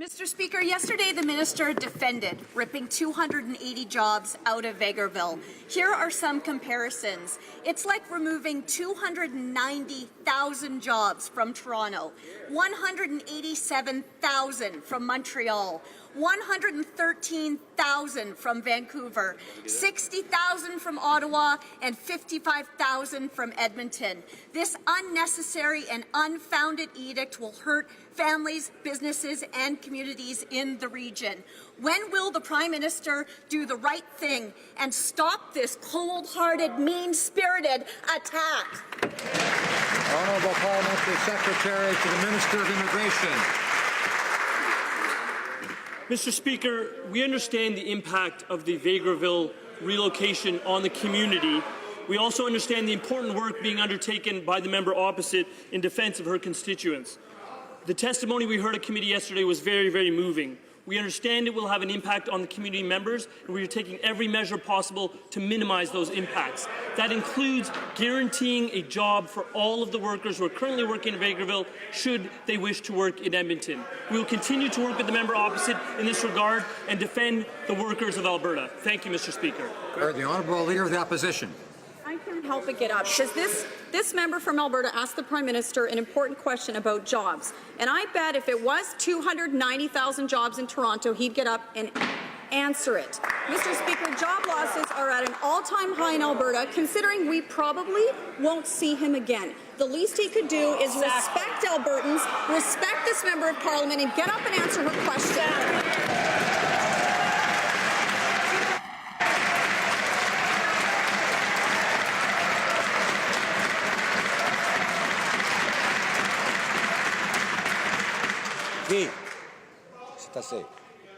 Mr. Speaker, yesterday the minister defended ripping 280 jobs out of Vegreville. Here are some comparisons. It's like removing 290,000 jobs from Toronto, 187,000 from Montreal, 113,000 from Vancouver, 60,000 from Ottawa, and 55,000 from Edmonton. This unnecessary and unfounded edict will hurt families, businesses, and communities in the region. When will the Prime Minister do the right thing and stop this cold-hearted, mean-spirited attack? Honourable Parliamentary Secretary to the Minister of Immigration. Mr. Speaker, we understand the impact of the Vegreville relocation on the community. We also understand the important work being undertaken by the member opposite in defence of her constituents. The testimony we heard at committee yesterday was very, very moving. We understand it will have an impact on the community members, and we are taking every measure possible to minimize those impacts. That includes guaranteeing a job for all of the workers who are currently working in Vegreville, should they wish to work in Edmonton. We will continue to work with the member opposite in this regard and defend the workers of Alberta. Thank you, Mr. Speaker. The Honourable Leader of the Opposition. I can't help but get up because this member from Alberta asked the Prime Minister an important question about jobs. And I bet if it was 290,000 jobs in Toronto, he'd get up and answer it. Mr. Speaker, job losses are at an all-time high in Alberta, considering we probably won't see him again. The least he could do is respect Albertans, respect this member of Parliament, and get up and answer her question.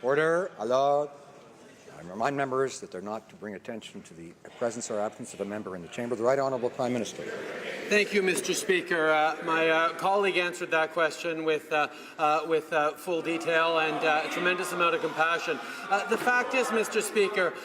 Order. Allowed. I remind members that they're not to bring attention to the presence or absence of a member in the chamber. The Right Honourable Prime Minister. Thank you, Mr. Speaker. My colleague answered that question with full detail and a tremendous amount of compassion. The fact is, Mr. Speaker,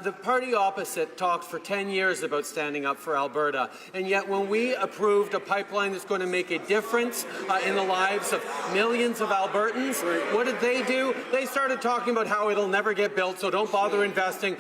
the party opposite talked for 10 years about standing up for Alberta, and yet when we approved a pipeline that's going to make a difference in the lives of millions of Albertans, what did they do? They started talking about how it'll never get built, so don't bother investing.